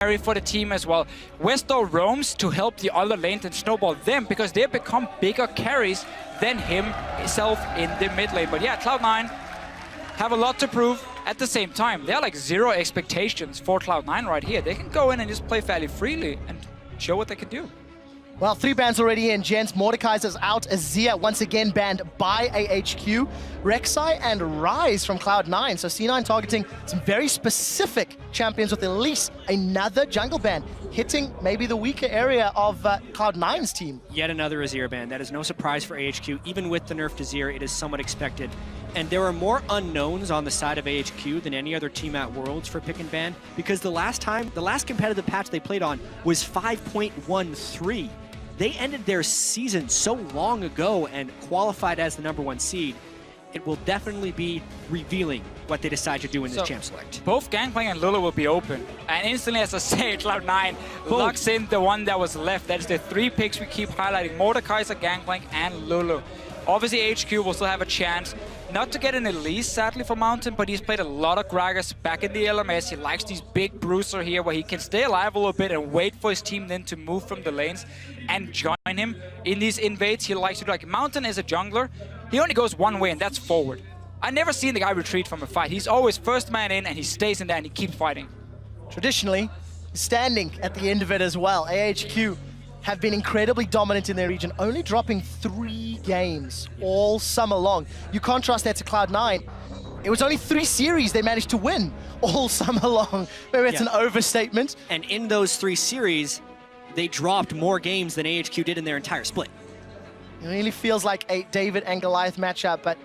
carry for the team as well. Westor roams to help the other lanes and snowball them because they become bigger carries than himself in the mid lane. But yeah, Cloud9 have a lot to prove. At the same time, they're like zero expectations for Cloud9 right here. They can go in and just play fairly freely and show what they can do. Well, 3 bans already in, gents. Mordekaiser's out. Azir once again banned by AHQ. Rek'Sai and Rise from Cloud9. So C9 targeting some very specific champions with at least another jungle ban, hitting maybe the weaker area of Cloud9's team. Yet another Azir ban. That is no surprise for AHQ. Even with the nerf to Azir, it is somewhat expected. And there are more unknowns on the side of AHQ than any other team at Worlds for pick and ban, because the last competitive patch they played on was 5.13. They ended their season so long ago and qualified as the #1 seed. It will definitely be revealing what they decide to do in this champ select. Both Gangplank and Lulu will be open. And instantly, as I say, Cloud9 locks in the one that was left. That is the 3 picks we keep highlighting. Mordekaiser, Gangplank, and Lulu. Obviously, AHQ will still have a chance. Not to get an Elise, sadly, for Mountain, but he's played a lot of Gragas back in the LMS. He likes these big bruiser here where he can stay alive a little bit and wait for his team then to move from the lanes and join him in these invades. He likes to do, like, Mountain is a jungler. He only goes one way, and that's forward. I've never seen the guy retreat from a fight. He's always first man in, and he stays in there, and he keeps fighting. Traditionally, standing at the end of it as well. AHQ have been incredibly dominant in their region, only dropping 3 games all summer long. You contrast that to Cloud9. It was only 3 series they managed to win all summer long. Maybe it's an overstatement. And in those 3 series, they dropped more games than AHQ did in their entire split. It really feels like a David and Goliath matchup, but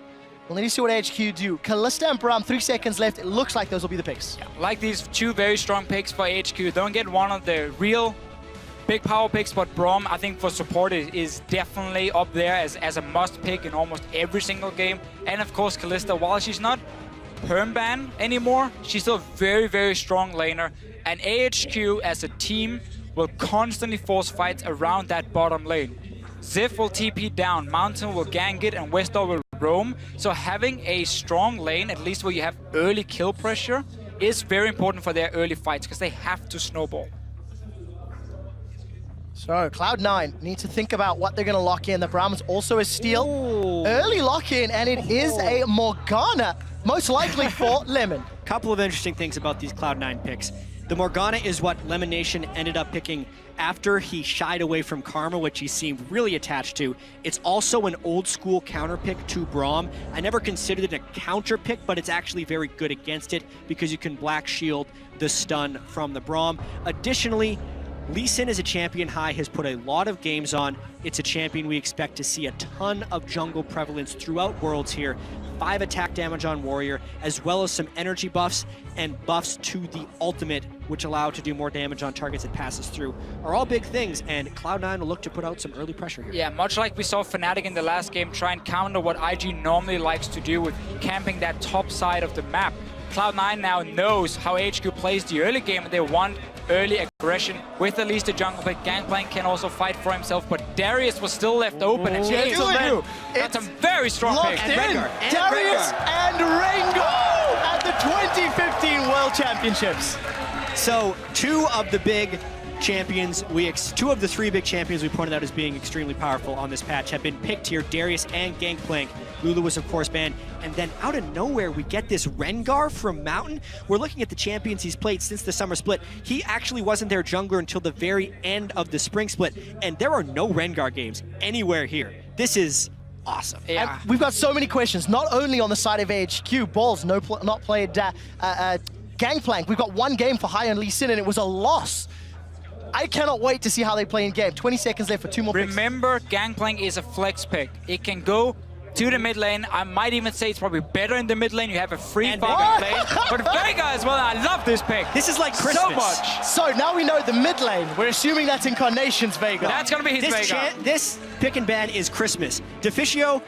we'll need to see what AHQ do. Kalista and Braum, 3 seconds left. It looks like those will be the picks. Yeah, like these 2 very strong picks for AHQ. Don't get one of the real big power picks, but Braum, I think for support is definitely up there as a must pick in almost every single game. And of course, Kalista, while she's not perm ban anymore, she's still a very, very strong laner. And AHQ as a team will constantly force fights around that bottom lane. Ziv will TP down, Mountain will gank it, and Westor will roam. So having a strong lane, at least where you have early kill pressure, is very important for their early fights because they have to snowball. So Cloud9 need to think about what they're going to lock in. The Brahmins also a steal. Ooh. Early lock-in, and it is a Morgana, most likely for Lemon. Couple of interesting things about these Cloud9 picks. The Morgana is what Lemon Nation ended up picking after he shied away from Karma, which he seemed really attached to. It's also an old school counter pick to Braum. I never considered it a counter pick, but it's actually very good against it because you can black shield the stun from the Braum. Additionally, Lee Sin as a champion high has put a lot of games on. It's a champion we expect to see a ton of jungle prevalence throughout Worlds here. 5 attack damage on Warrior, as well as some energy buffs and buffs to the ultimate, which allow to do more damage on targets it passes through, are all big things, and Cloud9 will look to put out some early pressure here. Yeah, much like we saw Fnatic in the last game try and counter what IG normally likes to do with camping that top side of the map. Cloud9 now knows how HQ plays the early game, and they want early aggression with at least a jungle pick. Gangplank can also fight for himself, but Darius was still left open. And gentlemen, that's a very strong pick. Darius and Rengar at the 2015 World Championships. So 2 of the big champions, 2 of the 3 big champions we pointed out as being extremely powerful on this patch have been picked here, Darius and Gangplank. Lulu was of course banned, and then out of nowhere we get this Rengar from Mountain. We're looking at the champions he's played since the summer split. He actually wasn't their jungler until the very end of the spring split, and there are no Rengar games anywhere here. This is awesome. Yeah. And we've got so many questions, not only on the side of AHQ, Balls not played Gangplank. We've got 1 game for High and Lee Sin, and it was a loss. I cannot wait to see how they play in game. 20 seconds left for 2 more picks. Remember, Gangplank is a flex pick. It can go to the mid lane. I might even say it's probably better in the mid lane. You have a free farming lane. But Vega as well, I love this pick. This is like Christmas. So much. So now we know the mid lane. We're assuming that's Incarnation's Vega. That's going to be his Vega. This pick and ban is Christmas. Deficio,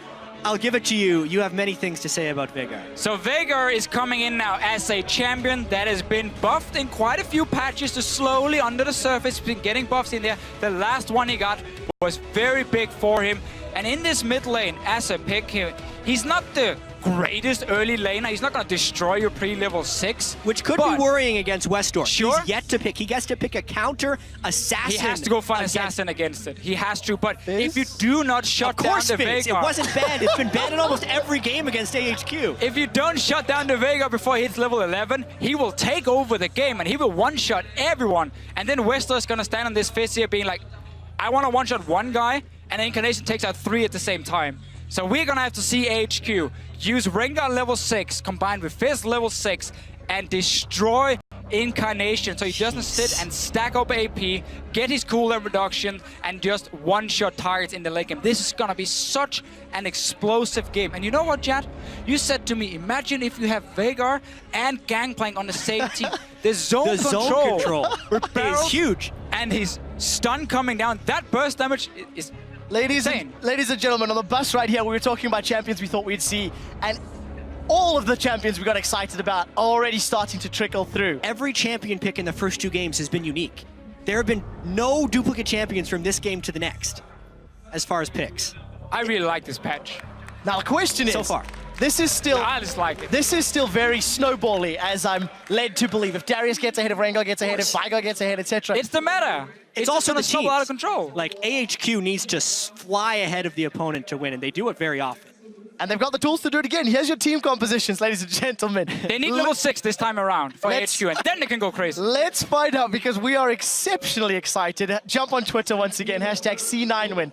I'll give it to you. You have many things to say about Vega. So Vega is coming in now as a champion that has been buffed in quite a few patches to slowly under the surface. He's been getting buffs in there. The last one he got was very big for him. And in this mid lane, as a pick here, he's not the greatest early laner. He's not going to destroy your pre-level 6. Which could be worrying against Westor. Sure. He's yet to pick. He gets to pick a counter assassin. He has to go for an assassin against it. He has to. But Fizz? if you do not shut down the Veigar... It wasn't banned. It's been banned in almost every game against AHQ. If you don't shut down the Veigar before he hits level 11, he will take over the game and he will one-shot everyone. And then Westor is going to stand on this Fizz here being like, I want to one-shot one guy, and Incarnation takes out 3 at the same time. So we're going to have to see AHQ use Rengar level 6 combined with Fizz level 6 and destroy Incarnation so he doesn't sit and stack up AP, get his cooldown reduction, and just one-shot targets in the late game. This is going to be such an explosive game. And you know what, Jad? You said to me, imagine if you have Veigar and Gangplank on the same team. The zone control is huge. And his stun coming down. That burst damage is Ladies and gentlemen, on the bus right here, we were talking about champions we thought we'd see, and all of the champions we got excited about are already starting to trickle through. Every champion pick in the first 2 games has been unique. There have been no duplicate champions from this game to the next, as far as picks. I really like this patch. Now the question is, So far. this is still I just like it. This is still very snowbally, as I'm led to believe. If Darius gets ahead, if Rengar gets ahead, if Veigar gets ahead, etc. It's the meta. It's also the team out of control. Like, AHQ needs to fly ahead of the opponent to win, and they do it very often. And they've got the tools to do it again. Here's your team compositions, ladies and gentlemen. They need level 6 this time around for AHQ, and then they can go crazy. Let's find out, because we are exceptionally excited. Jump on Twitter once again, hashtag C9win.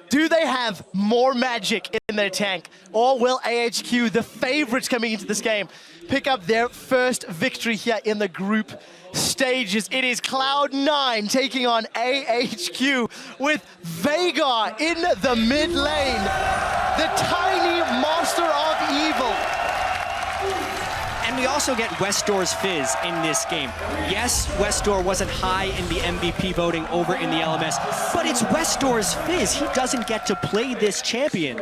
Do they have more magic in their tank, or will AHQ, the favorites coming into this game, pick up their first victory here in the group stages? It is Cloud9 taking on AHQ with Veigar in the mid lane, the tiny master of evil. And we also get Westor's Fizz in this game. Yes, Westor wasn't high in the MVP voting over in the LMS, but it's Westor's Fizz. He doesn't get to play this champion.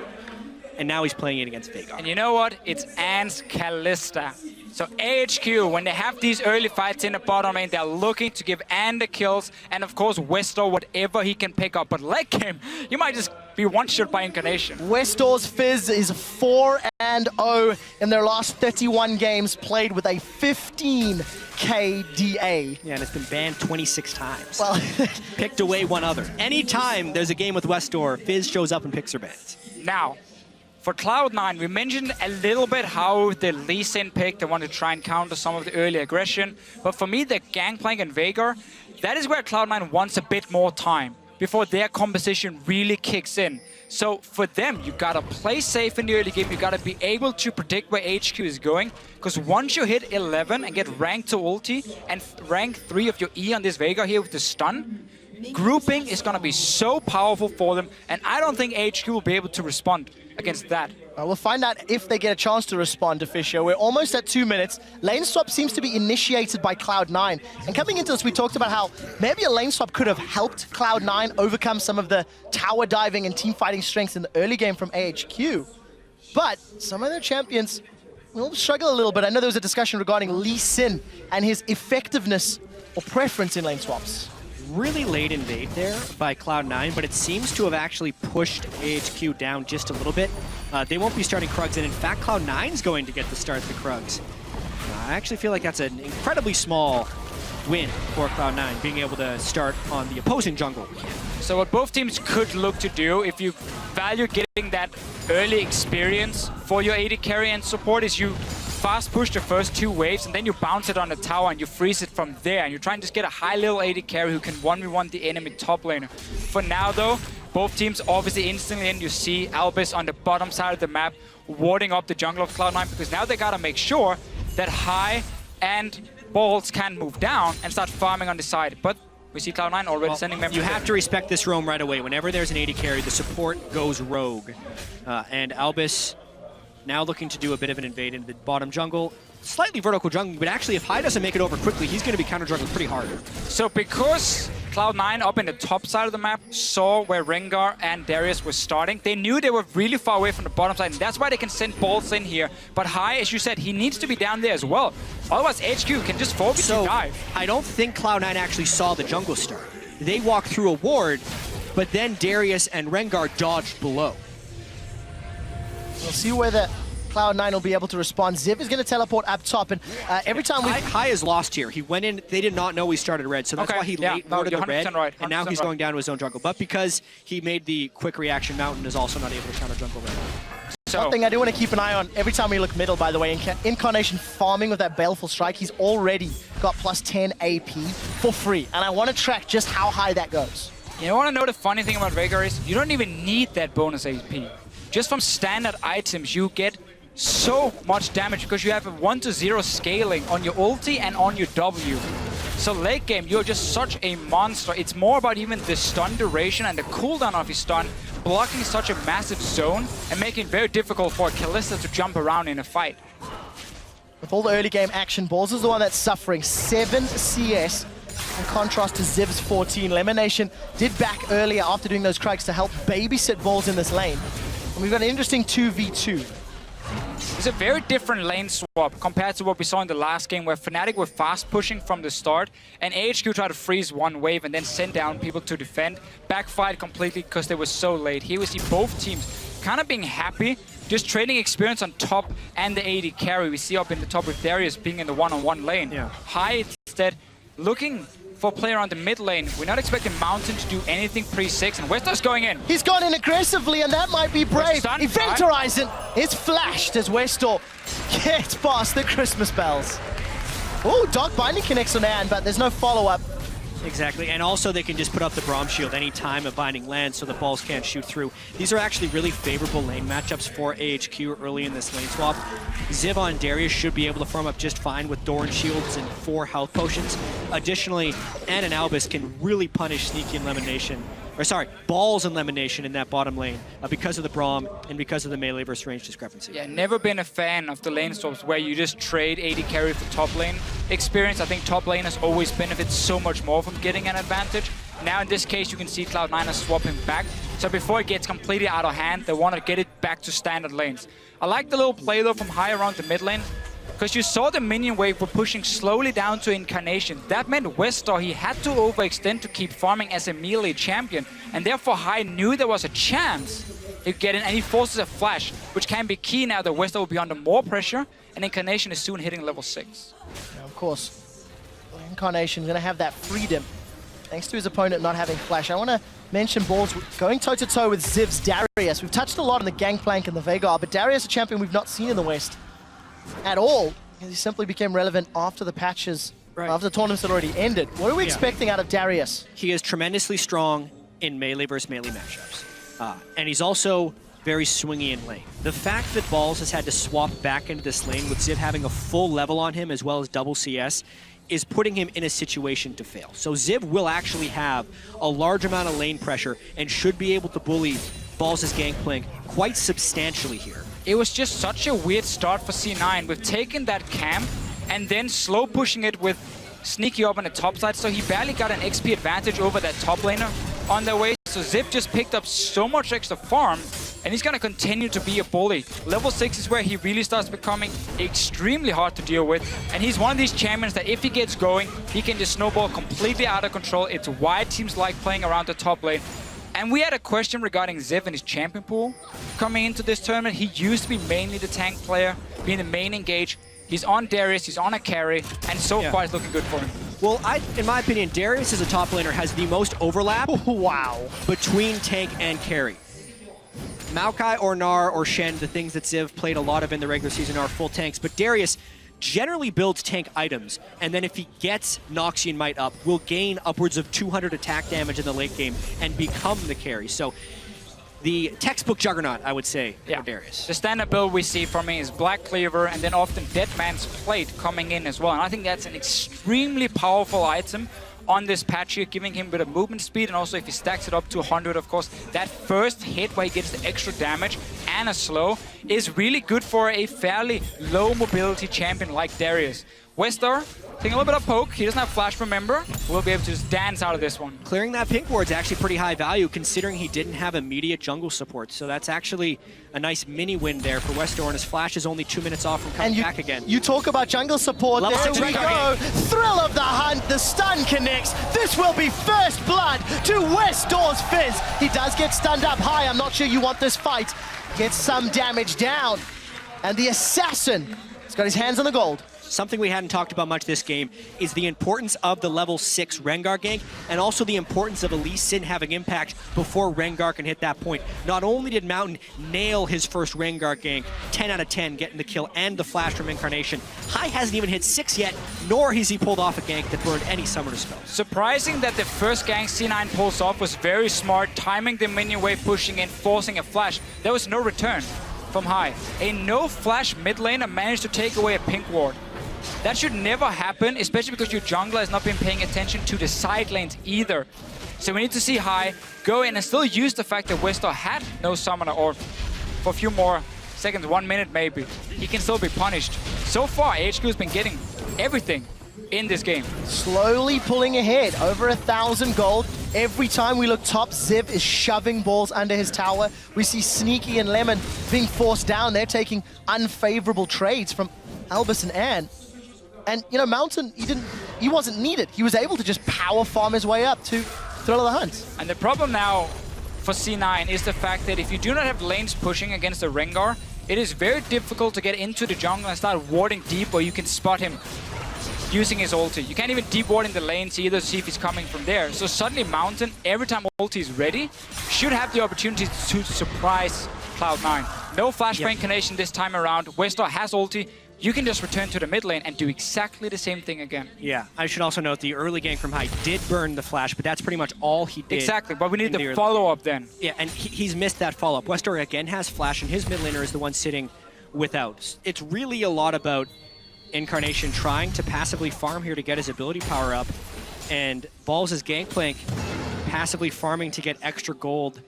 And now he's playing it against Veigar. And you know what? It's Ants Kalista. So AHQ, when they have these early fights in the bottom lane, they're looking to give Ant the kills, and of course Westor whatever he can pick up. But late game, you might just be one-shot by Incarnation. Westor's Fizz is 4-0 in their last 31 games played with a 15 KDA. Yeah, and it's been banned 26 times. Well, picked away one other. Anytime there's a game with Westor, Fizz shows up and picks her bans. Now, for Cloud9, we mentioned a little bit how the Lee Sin pick, they want to try and counter some of the early aggression. But for me, the Gangplank and Veigar, that is where Cloud9 wants a bit more time before their composition really kicks in. So for them, you gotta play safe in the early game. You gotta be able to predict where HQ is going. Because once you hit 11 and get rank to ulti and rank 3 of your E on this Veigar here with the stun, grouping is gonna be so powerful for them. And I don't think HQ will be able to respond against that. we'll find out if they get a chance to respond to Fisher. We're almost at 2 minutes. Lane swap seems to be initiated by Cloud9. And coming into this, we talked about how maybe a lane swap could have helped Cloud9 overcome some of the tower diving and team fighting strengths in the early game from AHQ. But some of their champions will struggle a little bit. I know there was a discussion regarding Lee Sin and his effectiveness or preference in lane swaps. Really late invade there by Cloud9, but it seems to have actually pushed AHQ down just a little bit. They won't be starting Krugs, and in fact, Cloud9's going to get to start the Krugs. I actually feel like that's an incredibly small win for Cloud9, being able to start on the opposing jungle. So what both teams could look to do, if you value getting that early experience for your AD carry and support, is you fast push the first 2 waves and then you bounce it on the tower and you freeze it from there. And you're trying to just get a high level AD carry who can 1v1 the enemy top laner. For now though, both teams obviously instantly in. You see Albus on the bottom side of the map warding up the jungle of Cloud9, because now they gotta make sure that High and Balls can move down and start farming on the side. But we see Cloud9 already sending members. You have to respect this roam right away. Whenever there's an AD carry, the support goes rogue. And Albus now looking to do a bit of an invade into the bottom jungle. Slightly vertical jungle, but actually if High doesn't make it over quickly, he's going to be counter jungling pretty hard. So because Cloud9 up in the top side of the map saw where Rengar and Darius were starting, they knew they were really far away from the bottom side, and that's why they can send Balls in here. But High, as you said, he needs to be down there as well. Otherwise HQ can just focus and dive. I don't think Cloud9 actually saw the jungle start. They walked through a ward, but then Darius and Rengar dodged below. We'll see where the Cloud9 will be able to respond. Ziv is going to teleport up top, and every time we... High is lost here. He went in, they did not know he started red, so that's why he late warded the red, right, and now he's going down to his own jungle. But because he made the quick reaction, Mountain is also not able to counter jungle red. So, one thing I do want to keep an eye on, every time we look middle, by the way, Incarnation farming with that Baleful Strike, he's already got plus 10 AP for free, and I want to track just how high that goes. You want to know the funny thing about Veigar is you don't even need that bonus AP. Just from standard items, you get so much damage because you have a 1-to-0 scaling on your ulti and on your W. So late game, you're just such a monster. It's more about even the stun duration and the cooldown of his stun, blocking such a massive zone and making it very difficult for Kalista to jump around in a fight. With all the early game action, Balls is the one that's suffering 7 CS in contrast to Ziv's 14. Elimination did back earlier after doing those Krugs to help babysit Balls in this lane. And we've got an interesting 2v2. It's a very different lane swap compared to what we saw in the last game where Fnatic were fast pushing from the start and AHQ tried to freeze one wave and then send down people to defend. Backfired completely because they were so late. Here we see both teams kind of being happy, just trading experience on top and the AD carry. We see up in the top with Darius being in the one-on-one lane. Yeah. High instead looking for a player on the mid lane. We're not expecting Mountain to do anything pre-6, and Westar's going in. He's gone in aggressively, and that might be brave. Event Horizon is flashed as Westar gets past the Christmas bells. Oh, Dark Binding connects on Anne, but there's no follow-up. Exactly, and also they can just put up the Braum Shield any time a Binding lands so the balls can't shoot through. These are actually really favorable lane matchups for AHQ early in this lane swap. Ziv on Darius should be able to farm up just fine with Doran Shields and 4 health potions. Additionally, Ann and Albus can really punish Sneaky and Lemonation, or sorry, Balls and Lemonation in that bottom lane because of the Braum and because of the melee versus range discrepancy. Yeah, never been a fan of the lane swaps where you just trade AD carry for top lane experience. I think top lane has always benefited so much more from getting an advantage. Now in this case, you can see Cloud9 is swapping back. So before it gets completely out of hand, they want to get it back to standard lanes. I like the little play though from high around the mid lane, because you saw the minion wave were pushing slowly down to Incarnation. That meant Westar, he had to overextend to keep farming as a melee champion, and therefore High knew there was a chance he'd get in, and he forces a flash, which can be key now that Westar will be under more pressure, and Incarnation is soon hitting level 6. Now, of course, Incarnation going to have that freedom, thanks to his opponent not having flash. I want to mention Balls going toe-to-toe with Ziv's Darius. We've touched a lot on the Gangplank and the Veigar, but Darius, a champion we've not seen in the West at all, because he simply became relevant after the patches, after the tournaments had already ended. What are we expecting out of Darius? He is tremendously strong in melee versus melee matchups. And he's also very swingy in lane. The fact that Balls has had to swap back into this lane with Ziv having a full level on him as well as double CS is putting him in a situation to fail. So Ziv will actually have a large amount of lane pressure and should be able to bully Balls' Gangplank quite substantially here. It was just such a weird start for C9. We've taken that camp and then slow pushing it with Sneaky up on the top side, so he barely got an XP advantage over that top laner on their way. So Ziv just picked up so much extra farm, and he's going to continue to be a bully. Level 6 is where he really starts becoming extremely hard to deal with, and he's one of these champions that if he gets going, he can just snowball completely out of control. It's why teams like playing around the top lane. And we had a question regarding Ziv and his champion pool coming into this tournament. He used to be mainly the tank player, being the main engage. He's on Darius, he's on a carry, and so far it's looking good for him. Well, in my opinion, Darius as a top laner has the most overlap between tank and carry. Maokai or Gnar or Shen, the things that Ziv played a lot of in the regular season, are full tanks, but Darius generally builds tank items, and then if he gets Noxian Might up, will gain upwards of 200 attack damage in the late game and become the carry. So the textbook juggernaut, I would say, for Darius. The standard build we see from him is Black Cleaver and then often Dead Man's Plate coming in as well. And I think that's an extremely powerful item on this patch here, giving him a bit of movement speed, and also if he stacks it up to 100, of course, that first hit where he gets the extra damage and a slow is really good for a fairly low mobility champion like Darius. Westar taking a little bit of poke. He doesn't have flash, remember. We'll be able to just dance out of this one. Clearing that pink ward's actually pretty high value considering he didn't have immediate jungle support. So that's actually a nice mini win there for Westar, and his flash is only 2 minutes off from coming back again. You talk about jungle support. Level There 6 we go. Thrill of the hunt. The stun connects. This will be first blood to Westar's Fizz. He does get stunned up high. I'm not sure you want this fight. Gets some damage down. And the Assassin has got his hands on the gold. Something we hadn't talked about much this game is the importance of the level 6 Rengar gank, and also the importance of Elise Sin having impact before Rengar can hit that point. Not only did Mountain nail his first Rengar gank, 10 out of 10, getting the kill and the flash from Incarnation, Hai hasn't even hit 6 yet, nor has he pulled off a gank that burned any summoner spell. Surprising that the first gank C9 pulls off was very smart, timing the minion wave, pushing in, forcing a flash. There was no return from Hai. A no flash mid laner managed to take away a pink ward. That should never happen, especially because your jungler has not been paying attention to the side lanes either. So we need to see Hai go in and still use the fact that Westor had no summoner, or for a few more seconds, 1 minute maybe, he can still be punished. So far, AHQ has been getting everything in this game. Slowly pulling ahead, over 1,000 gold. Every time we look top, Ziv is shoving balls under his tower. We see Sneaky and Lemon being forced down. They're taking unfavorable trades from Albus and Anne. And, you know, Mountain, he wasn't needed. He was able to just power farm his way up to Thrill of the Hunt. And the problem now for C9 is the fact that if you do not have lanes pushing against the Rengar, it is very difficult to get into the jungle and start warding deep, or you can spot him using his ulti. You can't even deep ward in the lanes either to see if he's coming from there. So suddenly Mountain, every time ulti is ready, should have the opportunity to surprise Cloud9. No flash for Incarnation this time around. Westor has ulti. You can just return to the mid lane and do exactly the same thing again. Yeah, I should also note the early gank from Hai did burn the flash, but that's pretty much all he did. Exactly, but we need the follow-up then. Yeah, and he's missed that follow-up. Westor again has flash, and his mid laner is the one sitting without. It's really a lot about Incarnation trying to passively farm here to get his ability power up, and Balls' Gangplank passively farming to get extra gold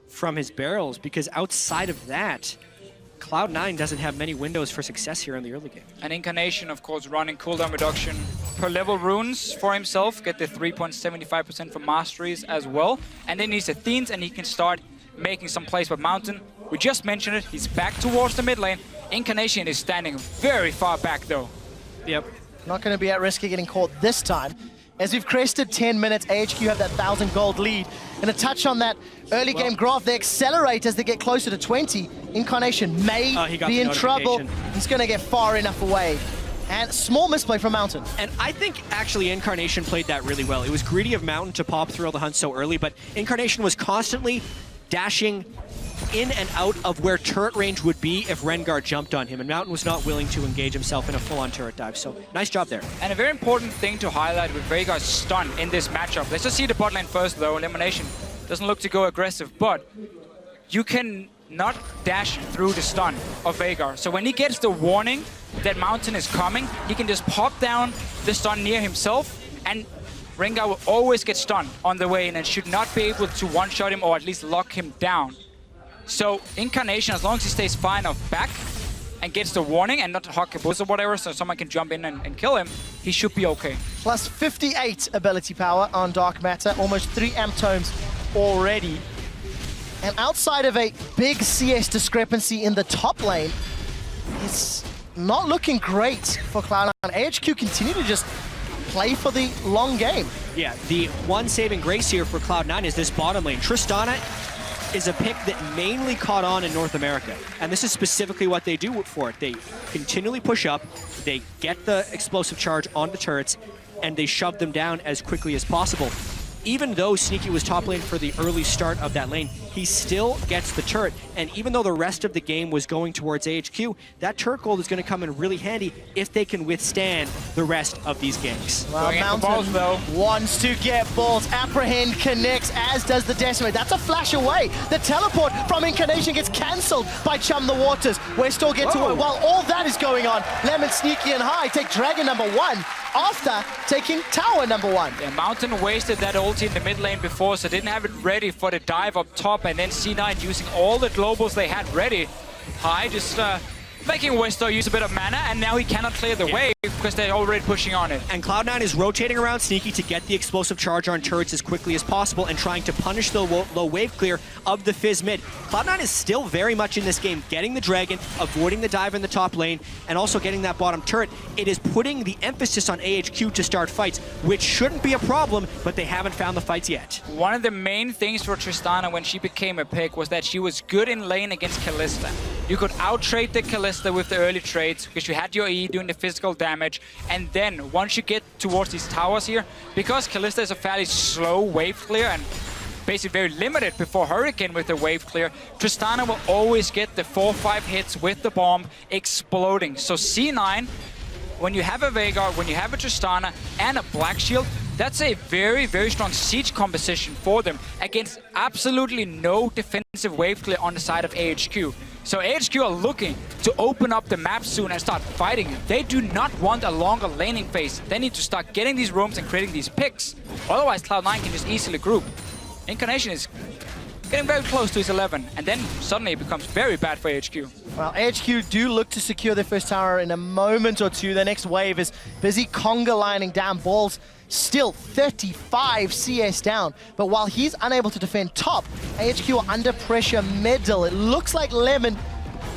from his barrels, because outside of that, Cloud9 doesn't have many windows for success here in the early game. And Incarnation, of course, running cooldown reduction per level runes for himself, get the 3.75% for masteries as well. And then he's Athenes, and he can start making some plays. But Mountain, we just mentioned it, he's back towards the mid lane. Incarnation is standing very far back, though. Yep. Not going to be at risk of getting caught this time. As we've crested 10 minutes, AHQ have that 1,000 gold lead. And a touch on that early game graph, they accelerate as they get closer to 20. Incarnation may be in trouble. He's going to get far enough away. And small misplay from Mountain. And I think actually Incarnation played that really well. It was greedy of Mountain to pop Thrill the Hunt so early, but Incarnation was constantly dashing in and out of where turret range would be if Rengar jumped on him, and Mountain was not willing to engage himself in a full-on turret dive, so nice job there. And a very important thing to highlight with Veigar's stun in this matchup. Let's just see the bot lane first, though. Elimination doesn't look to go aggressive, but you can not dash through the stun of Veigar. So when he gets the warning that Mountain is coming, he can just pop down the stun near himself, and Rengar will always get stunned on the way in and should not be able to one-shot him or at least lock him down. So Incarnation, as long as he stays far enough back and gets the warning and not hock a boost or whatever, so someone can jump in and kill him, he should be okay. Plus 58 ability power on Dark Matter, almost 3 amp tomes already. And outside of a big CS discrepancy in the top lane, it's not looking great for Cloud9. AHQ continue to just play for the long game. Yeah, the one saving grace here for Cloud9 is this bottom lane. Tristana is a pick that mainly caught on in North America, and this is specifically what they do for it. They continually push up, they get the explosive charge on the turrets, and they shove them down as quickly as possible. Even though Sneaky was top lane for the early start of that lane, he still gets the turret, and even though the rest of the game was going towards AHQ, that turret gold is going to come in really handy if they can withstand the rest of these ganks. Well, Mountain wants to get balls. Apprehend connects, as does the Decimate. That's a flash away. The teleport from Incarnation gets cancelled by Chum the Waters. Westor gets away. While all that is going on, Lemon, Sneaky, and Hai take Dragon number 1 after taking Tower number 1. Yeah, Mountain wasted that ulti in the mid lane before, so didn't have it ready for the dive up top, and then C9 using all the globals they had ready. Hai just making Westor use a bit of mana, and now he cannot clear the wave because they're already pushing on it. And Cloud9 is rotating around Sneaky to get the explosive charge on turrets as quickly as possible and trying to punish the low wave clear of the Fizz mid. Cloud9 is still very much in this game, getting the dragon, avoiding the dive in the top lane, and also getting that bottom turret. It is putting the emphasis on AHQ to start fights, which shouldn't be a problem, but they haven't found the fights yet. One of the main things for Tristana when she became a pick was that she was good in lane against Kalista. You could out-trade the Kalista with the early trades because you had your E doing the physical damage. And then once you get towards these towers here, because Kalista is a fairly slow wave clear and basically very limited before Hurricane with the wave clear, Tristana will always get the 4-5 hits with the bomb exploding. So C9, when you have a Veigar, when you have a Tristana and a Black Shield, that's a very, very strong siege composition for them against absolutely no defensive wave clear on the side of AHQ. So AHQ are looking to open up the map soon and start fighting. They do not want a longer laning phase. They need to start getting these roams and creating these picks. Otherwise, Cloud9 can just easily group. Incarnation is getting very close to his 11, and then suddenly it becomes very bad for AHQ. Well, AHQ do look to secure their first tower in a moment or two. Their next wave is busy conga lining down. Ball's still 35 CS down, but while he's unable to defend top, AHQ are under pressure middle. It looks like Lemon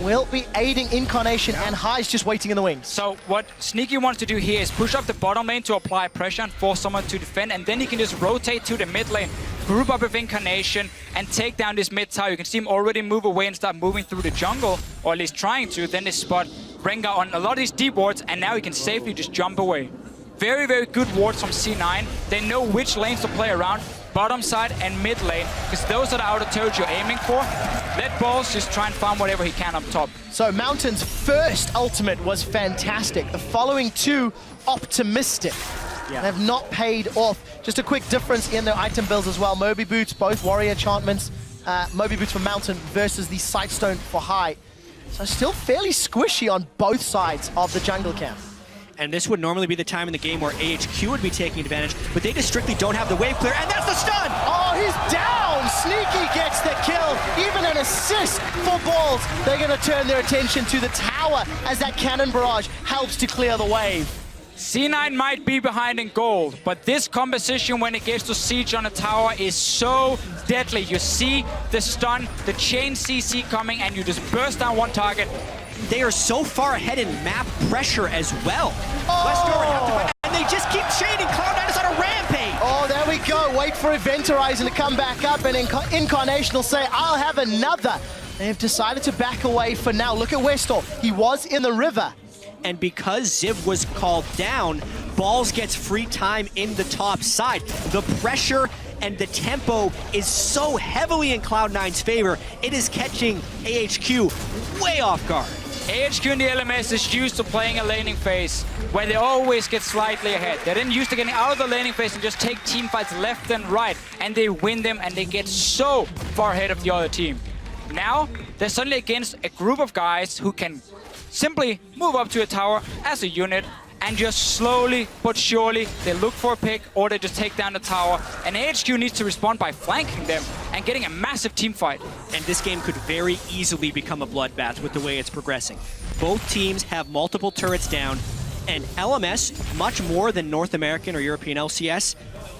will be aiding Incarnation, and High's just waiting in the wings. So what Sneaky wants to do here is push up the bottom lane to apply pressure and force someone to defend, and then he can just rotate to the mid lane, group up with Incarnation, and take down this mid tower. You can see him already move away and start moving through the jungle, or at least trying to. Then they spot Rengar on a lot of these deep wards, and now he can safely just jump away. Very, very good wards from C9. They know which lanes to play around, bottom side and mid lane, because those are the outer turrets you're aiming for. Let Balls just try and farm whatever he can up top. So Mountain's first ultimate was fantastic. The following two, optimistic. Yeah. Have not paid off. Just a quick difference in their item builds as well. Moby Boots, both warrior enchantments. Moby Boots for Mountain versus the Sightstone for High. So still fairly squishy on both sides of the jungle camp. And this would normally be the time in the game where AHQ would be taking advantage, but they just strictly don't have the wave clear, and that's the stun! Oh, he's down! Sneaky gets the kill, even an assist for Balls. They're gonna turn their attention to the tower as that cannon barrage helps to clear the wave. C9 might be behind in gold, but this composition when it gets to siege on a tower is so deadly. You see the stun, the chain CC coming, and you just burst down one target. They are so far ahead in map pressure as well. Oh! Westor would have to fight, and they just keep chaining. Cloud9 is on a rampage. Oh, there we go. Wait for Event Horizon to come back up, and Incarnation will say, I'll have another. They've decided to back away for now. Look at Westor. He was in the river. And because Ziv was called down, Balls gets free time in the top side. The pressure and the tempo is so heavily in Cloud9's favor, it is catching AHQ way off guard. AHQ in the LMS is used to playing a laning phase where they always get slightly ahead. They're then used to getting out of the laning phase and just take team fights left and right, and they win them and they get so far ahead of the other team. Now, they're suddenly against a group of guys who can simply move up to a tower as a unit and just slowly but surely they look for a pick or they just take down the tower, and AHQ needs to respond by flanking them and getting a massive team fight. And this game could very easily become a bloodbath with the way it's progressing. Both teams have multiple turrets down, and LMS, much more than North American or European LCS,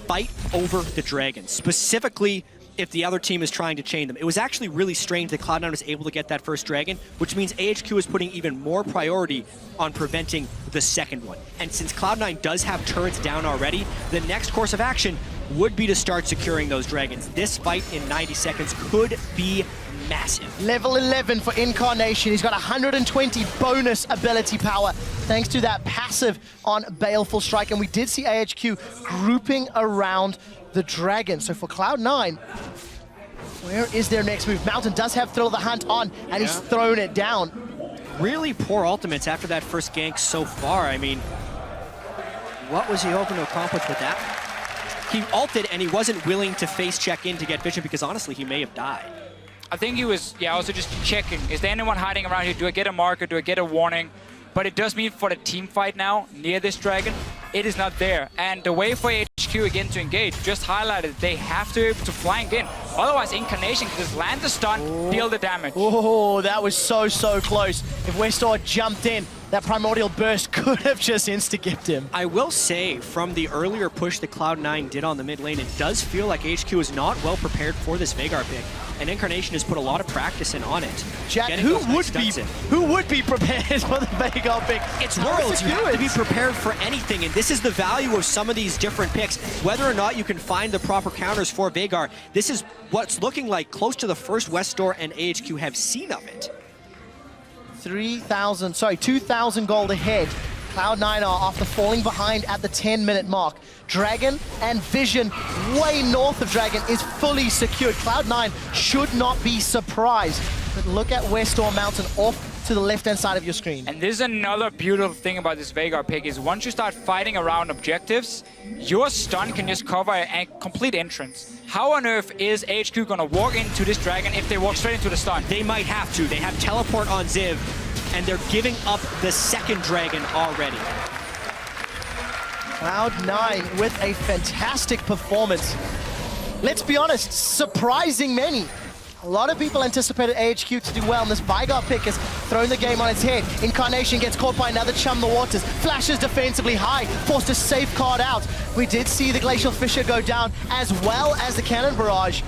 fight over the dragons, specifically if the other team is trying to chain them. It was actually really strange that Cloud9 was able to get that first dragon, which means AHQ is putting even more priority on preventing the second one. And since Cloud9 does have turrets down already, the next course of action would be to start securing those dragons. This fight in 90 seconds could be massive. Level 11 for Incarnation. He's got 120 bonus ability power thanks to that passive on Baleful Strike. And we did see AHQ grouping around the dragon. So for Cloud9, where is their next move? Mountain does have Thrill of the Hunt on, and he's thrown it down. Really poor ultimates after that first gank so far. I mean, what was he hoping to accomplish with that? He ulted and he wasn't willing to face check in to get vision because honestly, he may have died. I think he was, also just checking. Is there anyone hiding around here? Do I get a marker? Do I get a warning? But it does mean for the team fight now, near this dragon, it is not there. And the way for AHQ again to engage, just highlighted, they have to be able to flank in. Otherwise, Incarnation can just land the stun, deal the damage. Oh, that was so close. If Westor jumped in, that Primordial Burst could have just insta-gipped him. I will say, from the earlier push that Cloud9 did on the mid lane, it does feel like AHQ is not well prepared for this Veigar pick. And Incarnation has put a lot of practice in on it. Jack, who would be prepared for the Veigar pick? It's Worlds. You have to be prepared for anything, and this is the value of some of these different picks. Whether or not you can find the proper counters for Veigar, this is what's looking like close to the first Westor and AHQ have seen of it. 2,000 gold ahead. Cloud9 are after falling behind at the 10-minute mark. Dragon and Vision, way north of Dragon, is fully secured. Cloud9 should not be surprised. But look at Westor Mountain off to the left-hand side of your screen. And this is another beautiful thing about this Veigar pick is once you start fighting around objectives, your stun can just cover a complete entrance. How on earth is AHQ gonna walk into this Dragon if they walk straight into the stun? They might have to. They have teleport on Ziv, and they're giving up the second Dragon already. Cloud9 with a fantastic performance. Let's be honest, surprising many. A lot of people anticipated AHQ to do well, and this Veigar pick has thrown the game on its head. Incarnation gets caught by another Chum the Waters. Flashes defensively high, forced to safeguard out. We did see the Glacial Fissure go down, as well as the Cannon Barrage.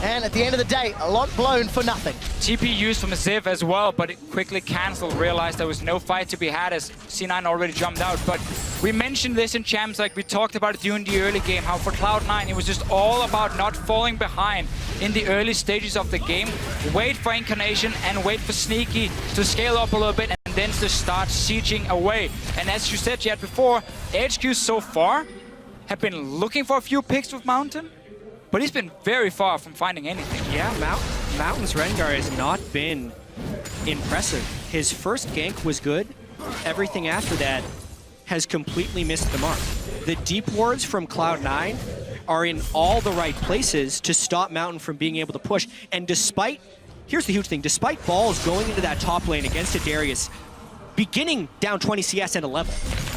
And at the end of the day, a lot blown for nothing. TP used from Ziv as well, but it quickly cancelled, realized there was no fight to be had as C9 already jumped out. But we mentioned this in Champs, like we talked about it during the early game, how for Cloud9 it was just all about not falling behind in the early stages of the game. Wait for Incarnation and wait for Sneaky to scale up a little bit and then to start sieging away. And as you said, Jed, before, AHQ so far have been looking for a few picks with Mountain, but he's been very far from finding anything. Yeah, Mountain's Rengar has not been impressive. His first gank was good. Everything after that has completely missed the mark. The deep wards from Cloud9 are in all the right places to stop Mountain from being able to push. And despite, here's the huge thing, despite Balls going into that top lane against a Darius, beginning down 20 CS and a level,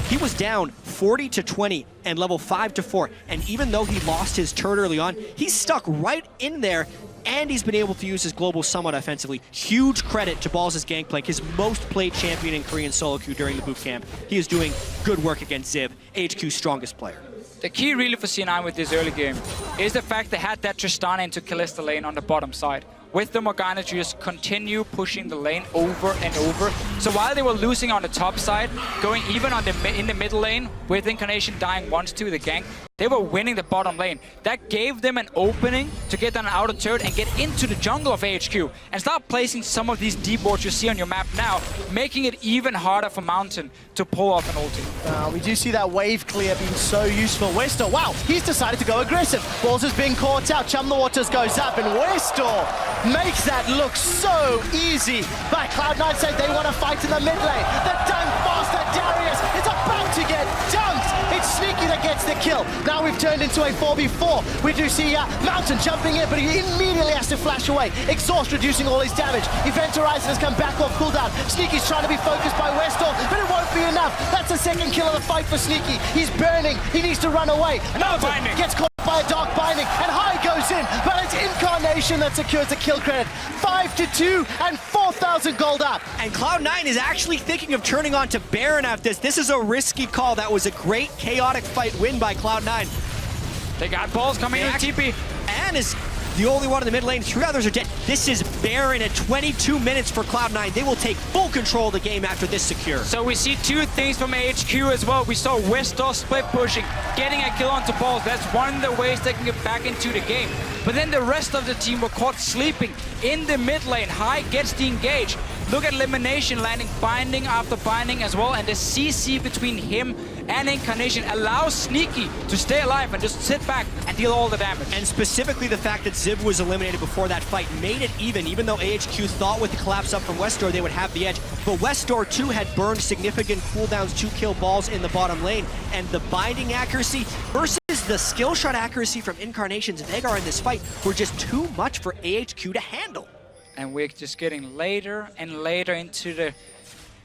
he was down 40 to 20 and level 5 to 4. And even though he lost his turret early on, he's stuck right in there, and he's been able to use his global somewhat offensively. Huge credit to Balls' gangplank, his most played champion in Korean solo queue during the boot camp. He is doing good work against Ziv, AHQ's strongest player. The key really for C9 with this early game is the fact they had that Tristana into Kalista lane on the bottom side. With the Morgana to just continue pushing the lane over and over. So while they were losing on the top side, going even on in the middle lane, with Incarnation dying once to the gank, they were winning the bottom lane. That gave them an opening to get on an outer turret and get into the jungle of AHQ and start placing some of these deep wards you see on your map now, making it even harder for Mountain to pull off an ulti. We do see that wave clear being so useful. Westor, wow, he's decided to go aggressive. Balls is being caught out. Chum the Waters goes up, and Westor makes that look so easy. But Cloud9 say they want to fight in the mid lane. The dunk faster, Darius is about to get dunked. It's Sneaky that gets the kill. Now we've turned into a 4v4. We do see Mountain jumping in, but he immediately has to flash away. Exhaust reducing all his damage. Event Horizon has come back off cooldown. Sneaky's trying to be focused by Westor, but it won't be enough. That's the second kill of the fight for Sneaky. He's burning. He needs to run away. Mountain gets caught by a dark binding, and High goes in, but it's Incarnation that secures the kill credit. 5-2 and 4,000 gold up. And Cloud9 is actually thinking of turning on to Baron after this. This is a risky call. That was a great chaotic fight win by Cloud9. They got Balls coming in with TP. And is the only one in the mid lane. 3 others are dead. This is Baron at 22 minutes for Cloud9. They will take full control of the game after this secure. So we see two things from AHQ as well. We saw Westor split pushing, getting a kill onto Balls. That's one of the ways they can get back into the game. But then the rest of the team were caught sleeping in the mid lane. High gets the engage. Look at Elimination landing binding after binding as well, and the CC between him and Incarnation allows Sneaky to stay alive and just sit back and deal all the damage. And specifically the fact that Ziv was eliminated before that fight made it even though AHQ thought with the collapse up from Westor they would have the edge. But Westor too had burned significant cooldowns to kill Balls in the bottom lane, and the binding accuracy versus the skill shot accuracy from Incarnation's Veigar in this fight were just too much for AHQ to handle. And we're just getting later and later into the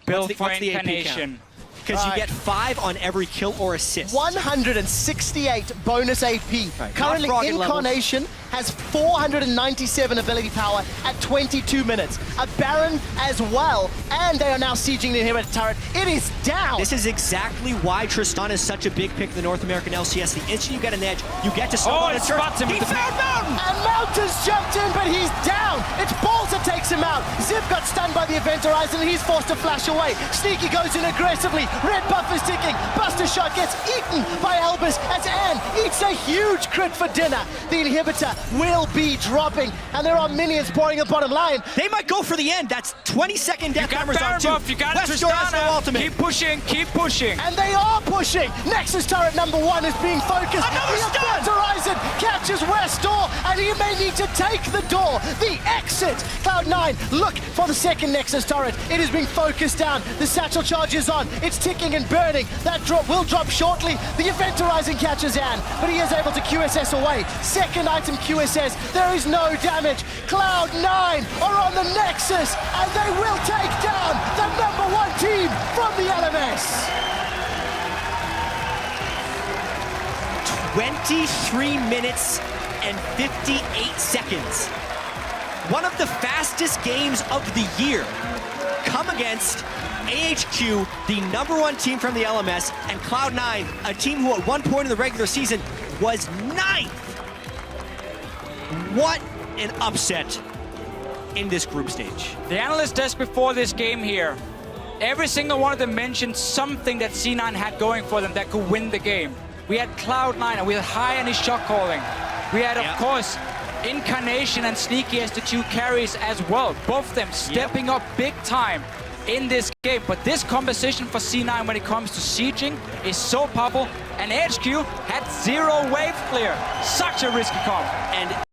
build for Incarnation. Because you get 5 on every kill or assist. 168 bonus AP. Right. Currently, Incarnation has 497 ability power at 22 minutes. A Baron as well, and they are now sieging the inhibitor turret. It is down. This is exactly why Tristana is such a big pick in the North American LCS. The instant you get an edge, you get to slow it spots him. He found Mountain! And Mountain's jumped in, but he's down. It's Balls that takes him out. Ziv got stunned by the Event Horizon, and he's forced to flash away. Sneaky goes in aggressively. Red buff is ticking. Buster Shot gets eaten by Elvis as Anne eats a huge crit for dinner. The inhibitor will be dropping, and there are minions pouring the bottom line. They might go for the end. That's 20-second death timer's on too. You got Westdoor has no ultimate. Keep pushing, keep pushing. And they are pushing. Nexus turret number 1 is being focused. Another the stun! Horizon catches Westdoor, and he may need to take the door. The exit. Cloud9 look for the second Nexus turret. It is being focused down. The satchel charge is on. It's ticking and burning. That drop will drop shortly. The Event Horizon catches Ann, but he is able to QSS away. Second item QSS. There is no damage. Cloud9 are on the Nexus, and they will take down the number 1 team from the LMS. 23 minutes and 58 seconds. One of the fastest games of the year come against AHQ, the number 1 team from the LMS, and Cloud9, a team who at one point in the regular season was 9th. What an upset in this group stage. The analyst desk before this game here, every single one of them mentioned something that C9 had going for them that could win the game. We had Cloud9 and we had High on his shot calling. We had, of course, Incarnation and Sneaky as the 2 carries as well. Both of them stepping up big time in this game. But this composition for C9 when it comes to sieging is so powerful. And AHQ had 0 wave clear. Such a risky comp. And